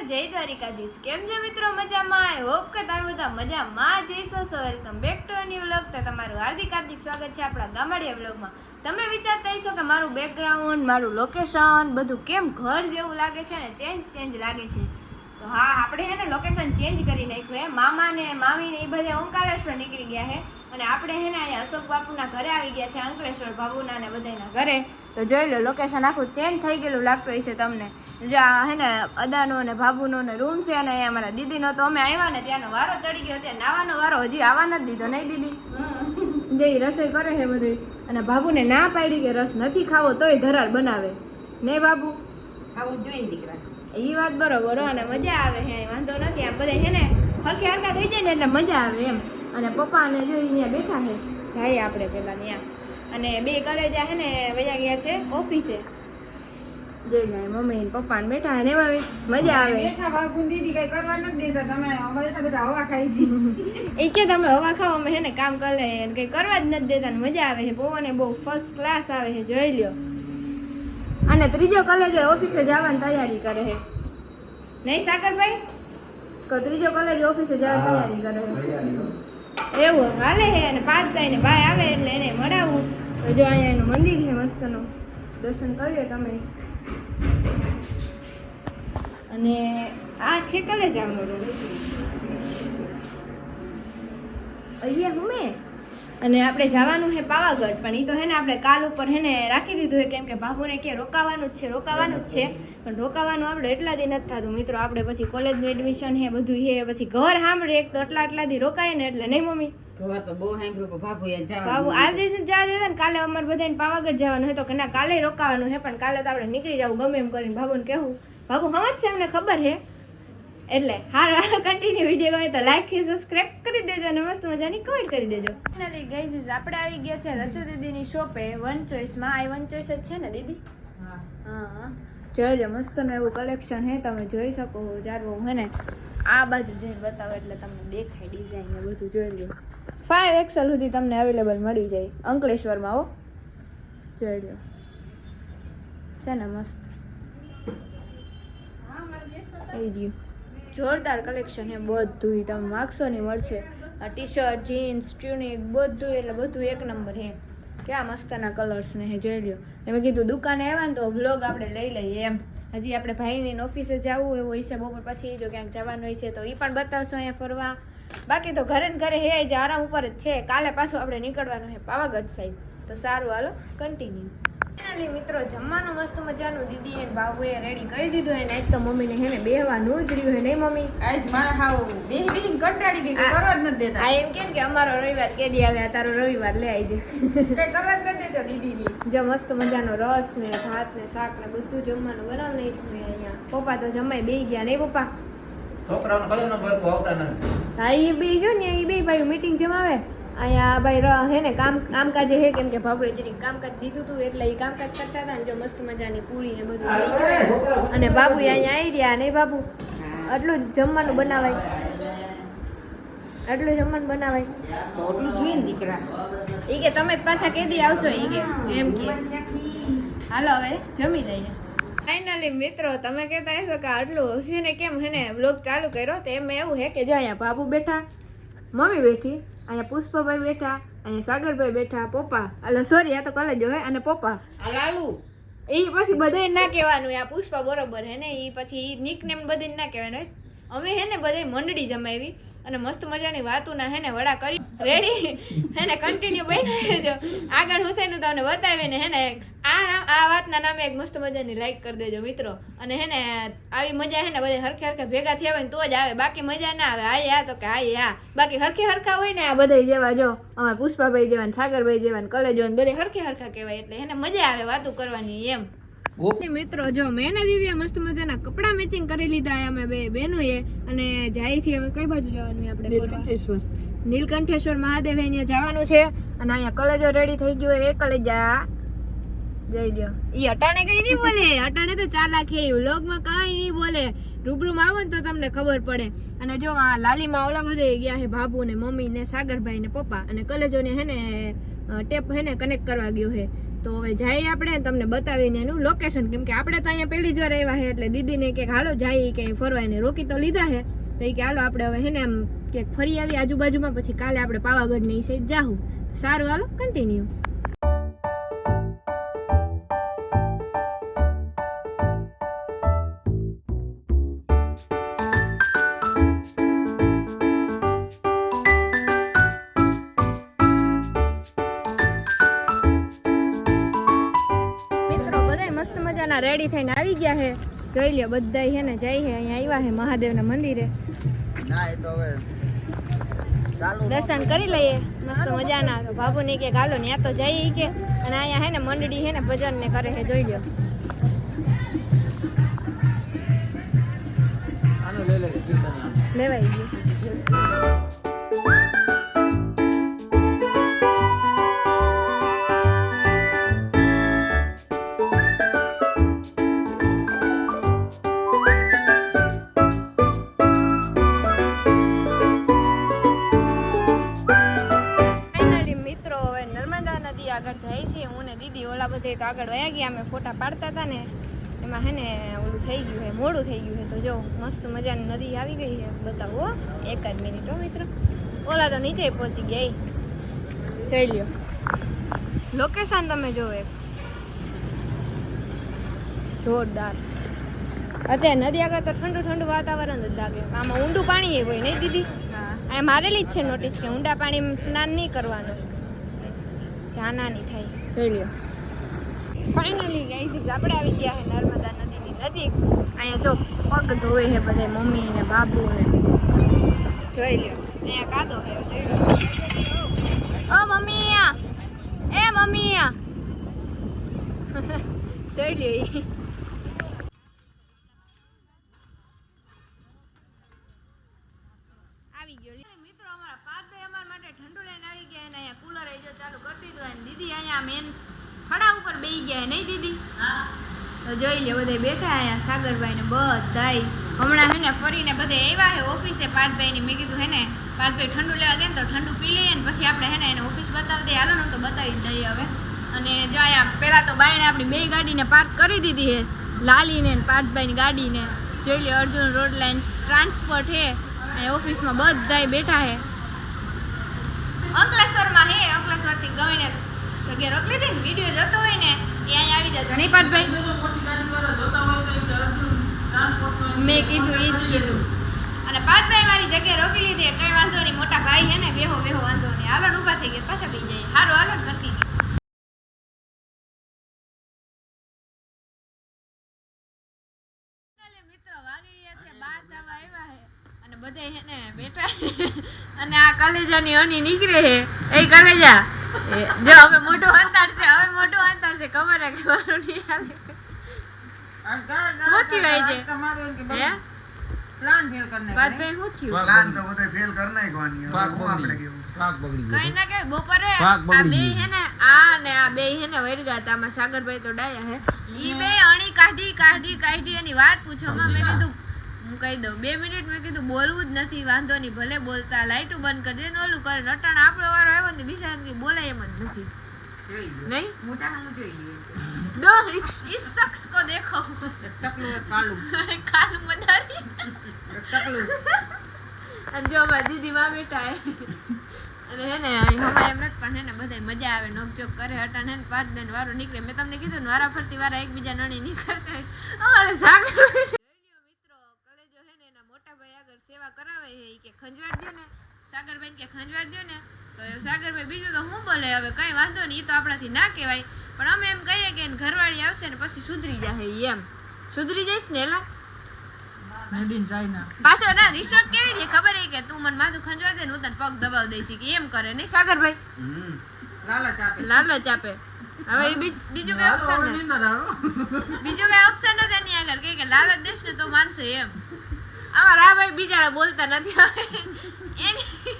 જય દ્વારિકાધીશ. કેમ છો મિત્રો? મજામાં? આઈ હોપ કે તમે બધા મજામાં જ હશો. સો welcome back to a new vlog. તો તમારું હાર્દિક સ્વાગત છે આપણા ગામડિયા વ્લોગમાં. તમે વિચારતા હશો કે મારું બેકગ્રાઉન્ડ, મારું લોકેશન બધું કેમ ઘર જેવું લાગે છે ને ચેન્જ લાગે છે. તો હા, આપણે હે ને લોકેશન ચેન્જ કરી નાખ્યું હે. મામા ને મામી ને એ બધા ઓંકારેશ્વર નીકળી ગયા છે અને આપણે હે ને અહીંયા અશોક બાપુના ઘરે આવી ગયા છે, અંકલેશ્વર ભાવુના ને બધાના ઘરે. તો જોઈ લો, લોકેશન આખું ચેન્જ થઈ ગયેલું લાગતું હશે તમને. જ્યાં હે ને અદાનો ને ભાભુનો ને રૂમ છે અને અહીંયા અમારા દીદીનો તો અમે આવ્યા ને ત્યાંનો વારો ચડી ગયો. ત્યાં નાવાનો વારો હજી આવવા નથી દીધો. નહીં દીદી જે રસોઈ કરે છે બધું, અને ભાભુને ના પાડી કે રસ નથી ખાવો તોય ધરાર બનાવે. નહીં બાબુ? આવું જોઈએ દીકરા, એ વાત બરોબર. અને મજા આવે હે, વાંધો નથી. આમ બધા હે ને હરખે હરખા થઈ જાય ને એટલે મજા આવે એમ. અને પપ્પાને જો અહીંયા બેઠા છે, જઈએ આપણે પેલા ત્યાં. અને બે કલેજા હે ને વયા ગયા છે ઓફિસે. જઈ ગયા મમ્મી ને પપ્પા ને બેઠા ને એમાં મજા આવે. બેઠા બાપુ દીદી કઈ કરવા નથી દેતા, તમે બેઠા બેઠા હવા ખાઈ છે. એ કે તમે હવા ખાવા અમે હે ને કામ કરી લે, કઈ કરવા જ નથી દેતા ને મજા આવે છે. પવન બહુ ફર્સ્ટ ક્લાસ આવે છે, જોઈ લ્યો. અને ત્રીજો કોલેજ ઓફિસે જવાની તૈયારી કરે છે. નહીં સાગરભાઈ? ત્રીજો કોલેજ ઓફિસે જવાની તૈયારી કરે છે. એવું હાલે છે. અને 5 થાય ને ભાઈ આવે એટલે એને મળાવું. તો જો અહીંયા એનું મંદિર છે મસ્તનું, દર્શન કરીએ તમે. અને આ છે કોલેજ આવનો રૂમ અહીંયા હુમે. અને આપણે જવાનું છે પાવાગઢ, પણ એ તો હે ને આપણે કાલ ઉપર હે ને રાખી દીધું છે, કેમ કે બાબુને કે રોકાવાનું જ છે. પણ રોકાવાનું આપણે એટલા દી નથી થતું મિત્રો. આપણે પછી કોલેજનું એડમિશન હે, બધું હે, પછી ઘર સાંભળે એક તો એટલા દી રોકાય ને એટલે. નહીં મમ્મી? તો બહુ સાંભળ્યું કે બાબુ આજે જ જવા દેતા ને. કાલે અમારે બધાને પાવાગઢ જવાનું હોય તો કે ના કાલે રોકાવાનું છે, પણ કાલે તો આપણે નીકળી જવું ગમે એમ કરીને. બાબુને કહેવું, બાબુ સમજશે, એમને ખબર છે. એટલે હાર કન્ટિન્યુ વિડીયો ગમે તો લાઈક કે સબસ્ક્રાઇબ કરી દેજો અને મસ્ત મજાની કમેન્ટ કરી દેજો. ફાઇનલી ગાઈઝ આપણે આવી ગયા છે રચુ દીદીની શોપે, વન ચોઈસમાં. આ વન ચોઈસ જ છે ને દીદી? હા, જોઈ મસ્તનું એવું કલેક્શન હે, તમે જોઈ શકો. જારવું હે ને આ બાજુ જઈને બતાવો એટલે તમને દેખાય ડિઝાઇન ને બધું. જોઈ લો 5XL સુધી તમને અવેલેબલ મળી જાય અંકલેશ્વરમાં. હો, જોઈ લો છે ને મસ્ત એ રહ્યું. જોરદાર કલેક્શન હે બધું, તમે માગશો નહીં મળશે. ટી શર્ટ, જીન્સ, ટ્યુનિક બધું, એટલે બધું એક નંબર હે. ક્યાં મસ્તના કલર્સ ને હે, જોઈ લ્યો. મેં કીધું દુકાને આવ્યા ને તો વ્લોગ આપણે લઈ લઈએ એમ. હજી આપણે ભાઈની ઓફિસે જવું એવું હોય છે, બપોર પછી જો ક્યાંક જવાનું હોય છે તો એ પણ બતાવશો અહીંયા ફરવા. બાકી તો ઘરે ને ઘરે હે જ આરામ ઉપર જ છે. કાલે પાછું આપણે નીકળવાનું છે પાવાગઢ સાઈડ. તો સારું, હાલો કન્ટિન્યુ. ફાઇનલી મિત્રો જમવાનું મસ્ત મજાનું દીદી હે બાબુએ રેડી કરી દીધું હે ને. આજ તો મમ્મીને હે ને બેહવાનું જ રહ્યું હે. નહીં મમ્મી? આજ મારા હાવ બેહીને કંટાળી ગઈ, કરવા જ નથી દેતા. આ એમ કેમ કે અમારો રવિવાર કેદી આવે, તારો રવિવાર લે આવી કઈ કરવા જ નથી દેતા દીદી. જો મસ્ત મજાનો રસ ને ભાત ને શાક ને બધું જમવાનું બનાવી નાખ્યું અહીંયા. પપ્પા તો જમાઈ બેહી ગયા. નહીં પપ્પા? છોકરાઓને ખબર ન પડતું આવતા નથી. હા, એ બે જો ને એ બે ભાઈ મીટિંગ જમાવે અહીંયા. ભાઈ હે ને કામકાજે હે, કેમ કે ભાભુએ જરીક કામકાજ દીધું હતું એટલે એ કામકાજ કરતા હતા ને. જો મસ્ત મજાની પૂરી ને બધું લઈ ગયા. અને બાબુ અહીંયા આવી રહ્યા. નહીં બાબુ? આટલું જ જમવાનું બનાવાય, આટલું જમવાનું બનાવાય. એટલું જોઈએ ને દીકરા. એ કે તમે પાછા કેદી આવશો? એ કે એમ કે હાલો હવે જમી લઈએ. ફાઇનલી મિત્રો તમે કહેતા હશો કે આટલું હસીને કેમ હે ને વ્લોગ ચાલુ કર્યો, તો એમ એવું હે કે જો અહીંયા બાબુ બેઠા, મમ્મી બેઠી, અહીંયા પુષ્પાભાઈ બેઠા, અહીંયા સાગરભાઈ બેઠા, પપ્પા એટલે સોરી આ તો કોલેજ હોય, અને પપ્પા લાલુ એ પછી બધાય ના કહેવાનું આ પુષ્પા બરોબર હે ને. એ પછી નિકનેમ બધાને ના કહેવાનું હોય. અમે હે ને બધાય મંડળી જમાવી અને મસ્ત મજાની વાતુના હે ને વડા કરી રેડી હે ને કન્ટિન્યુ બની જો. આગળ હું થઈને તમને બતાવીને હે ને આ વાતના નામે એક મસ્ત મજાની લાઈક કરી દેજો મિત્રો. અને હે ને આવી મજા હે ને બધે હરખે હરખે ભેગા થયા હોય ને તો જ આવે, બાકી મજા ના આવે. આ તો કે આ બાકી હરખે હરખા હોય ને આ બધા જેવા. જો અમે પુષ્પાભાઈ જેવા ને સાગરભાઈ જેવા ને કલેજો ને બધે હરખે હરખા કહેવાય એટલે હે ને મજા આવે વાતો કરવાની એમ. મિત્રો જો મેં દીદી મસ્ત મજાના કપડા મેચિંગ કરી લીધા અમે બે બહેનોએ. અને જાય છીએ હવે કઈ બાજુ જવાનું આપણે? નીલકંઠેશ્વર મહાદેવ અહીંયા જવાનું છે. અને અહીંયા કલેજો રેડી થઈ ગયો. એ કલેજા જઈ લ્યો. ઈ અટાણે કઈ નહીં બોલે, અટાણે તો ચાલાક હે, વ્લોગમાં કઈ નહીં બોલે. રૂબરૂમાં આવો ને તો તમને ખબર પડે. અને જો આ લાલીમાં ઓલા બધે ગયા છે, ભાભુ ને મમ્મી ને સાગરભાઈ ને પપ્પા. અને કલેજો ને હે ને ટેપ હે ને કનેક્ટ કરવા ગયો છે. તો હવે જઈએ આપણે તમને બતાવીને એનું લોકેશન, કેમ કે આપણે તો અહીંયા પહેલી જ વાર આવ્યા છે એટલે દીદીને કે હાલો જઈએ ક્યાંય ફરવા, એને રોકી તો લીધા છે તો એ કે હાલો આપણે હવે હે ને આમ ક્યાંક ફરી આવી આજુબાજુમાં, પછી કાલે આપણે પાવાગઢ ની સાઈડ જાહું. સારું, હાલો કન્ટિન્યુ. મસ્ત મજાના રેડી થઈને આવી ગયા છે. જોઈ લ્યો બધા છે ને જાય છે અહીંયા આવ્યા છે મહાદેવના મંદિરે. દર્શન કરી લઈએ મસ્ત મજાના. તો બાબુ ને કે ગાલો ત્યાં તો જઈએ કે, અને અહીંયા હે ને મંડળી છે ને ભજન ને કરે છે. જોઈ લ્યો લેવાઈ ગયું. આગળ જાય છે હું ને દીદી. ઓલા બધે તો આગળ વયા ગયા, અમે ફોટા પાડતા હતા ને એમાં હે ને ઓલું થઈ ગયું છે, મોડું થઈ ગયું છે. તો જો મસ્ત મજાની નદી આવી ગઈ છે. બતાવો એક જ મિનિટ હો મિત્રો. ઓલા તો નીચે પહોંચી ગયા. જોઈ લ્યો લોકેશન તમે જો એક જોરદાર. અત્યારે નદી આગળ તો ઠંડુ ઠંડુ વાતાવરણ જ લાગે. આમાં ઊંડું પાણી હોય નહીં દીદી? અહીંયા મારેલી જ છે નોટિસ કે ઊંડા પાણીમાં સ્નાન નહીં કરવાનું, જાનાની થાય. જોઈ લ્યો ફાઇનલી ગાઈઝ આપણે આવી ગયા છે નર્મદા નદીની નજીક. અહીંયા જો પગ ધોવે છે બધા મમ્મી ને બાબુ ને. જોઈ લ્યો અહીંયા કાદો છે. જોઈ લો ઓ મમ્મી, એ મમ્મી જોઈ લ્યો. આવી ગયો મિત્રો. અમારા પાર્થભાઈ અમારા માટે ઠંડુ લઈને આવી ગયા અને અહીંયા કુલર આવી જો ચાલુ કરી દીધું. અને દીદી અહીંયા મેન ખડા ઉપર બેસી ગયા નહીં દીદી? તો જોઈ લે બધા બેઠા અહીંયા સાગરભાઈ ને બધાય. હમણાં હે ને ફરીને બધે આવ્યા છે ઓફિસે પાર્થભાઈ ની. મેં કીધું હે ને પાર્થભાઈ ઠંડુ લેવા ગયા ને તો ઠંડુ પી લઈએ ને પછી આપણે હે ને એને ઓફિસ બતાવી દઈએ. હાલો ને તો બતાવી દઈએ હવે. અને જો અહીંયા પેલા તો બાઈને આપણી બે ગાડીને પાર્ક કરી દીધી છે, લાલીને પાર્થભાઈની ગાડીને. જોઈ લે અર્જુન રોડ લાઇન્સ ટ્રાન્સપોર્ટ છે. ઓફિસમાં બધાય બેઠા છે. અંકલેશ્વરમાં હે, અંકલેશ્વરથી ગમીને જગ્યા રોકલી હતી. વિડીયો જોતો હોય ને એ અહીંયા આવી જજો નહીં પાર્થભાઈ? મેં કીધું એ જ કીધું. અને પાર્થભાઈ મારી જગ્યા રોકી લીધી. કઈ વાંધો નહીં, મોટા ભાઈ છે ને, બેહો બેહો વાંધો નહીં. હાલો ઊભા થઈ ગયા પાછા બેસી જાય. સારું હાલો નક્કી. મિત્રો વાગી ગયા છે 12 થવા આવ્યા છે અને બધા હે ને બેઠા. અને આ કલેજાની અણી નીકળે છે. એ કલેજા જો હવે મોટું અંતર છે, હવે મોટું અંતર છે. ખબર હે કે મારું નહીં હાલે. પહોંચી ગઈ છે. હે પ્લાન ફેલ કરને બાદ બે શું થયું? પ્લાન તો બધે ફેલ કર નાખવાની. હવે હું આપણે કેવું પાક બગડી કઈ ના કઈ બપોરે પાક આ બગડી બે ગયું. હે ને આ ને આ બે હે ને વરગા હતા. આમાં સાગરભાઈ તો ડાયા હે. ઈ બે અણી કાઢી એની વાત પૂછો માં. મેં કીધું હું કહી દઉં 2 મિનિટ. મેં કીધું બોલવું જ નથી, વાંધો નહીં ભલે બોલતા, લાઈટું બંધ કરી દે ને ઓલું કરે. નટાણ આપણો વારો આવ્યો ને બિચારા બોલાય એમ જ નથી. નહીં મોટા હું જોઈએ દો इस शख्स को देखो. ટકલું કાલું કાલું મદારી. ટકલું અને જો મારી દીદી માં બેઠા હે. અને હે ને હમણાં એમ નથી પણ હે ને બધા મજા આવે, નોકચોક કરે. હટાણ હે ને 5 દિન વારો નીકળે. મેં તમને કીધું ને વારા ફરતી વારા એકબીજા નણી નીકળતા હોય. અમારે સાગરભાઈ મિત્રો કલેજો હે ને એના મોટા ભાઈ આગળ સેવા કરાવે છે. ઈ કે ખંજવાળ દો ને સાગરભાઈ કે ખંજવાળ દો ને. તો સાગરભાઈ બીજું તો હું બોલે હવે કઈ વાંધો નહીં, ઈ તો આપણાથી ના કહેવાય. પણ અમે એમ કહીએ કે ઘરવાળી આવશે ને પછી સુધરી જાય. એમ સુધરી જઈશ ને એલા મેડ ઇન ચાઇના. પાછો ના રિશ્વત કેવી છે ખબર હે કે તું મને માથું ખંજવા દે ને હું તને પગ દબાવ દઈશ કે એમ કરે નહીં સાગરભાઈ? લાલચ આપે. લાલચ આપે. હવે ઈ બીજું કઈ ઓપ્શન નથી. બીજું કઈ ઓપ્શન નથી એની આગળ કે લાલચ દેશ ને તો માનશે એમ. આમાં રાભાઈ બિચારા બોલતા નથી. હવે એની